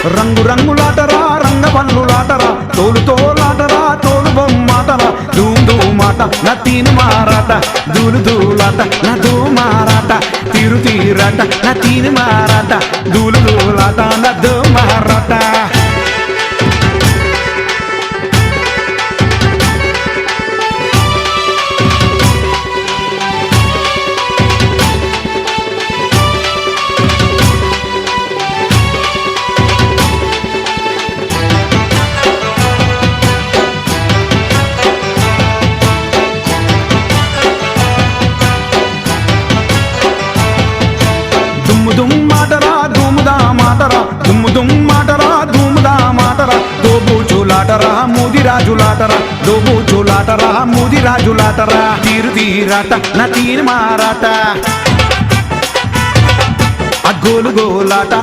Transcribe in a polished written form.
రంగు రంగులాటరా రంగవల్లులాటరా తోలు తోలాటరా తోలు బొమ్మాటరా ధూమ్ ధూమాట నా తీను మారాట దూలు దూలాట నా ధూ మారాట తీరు తీరాట నా తీను మారాట దూలు దూలాట నా ధూ మారాట దుమ్ముదామాటరా దుమ్ముదామాటరా దుమ్ముదామాటరా దోబూచులాటరా ముదిరాజులాటరా దోబూచులాటరా ముదిరాజులాటరా తీరు తీరాట నా తీరు మారాట ఆ గోలు గోలాట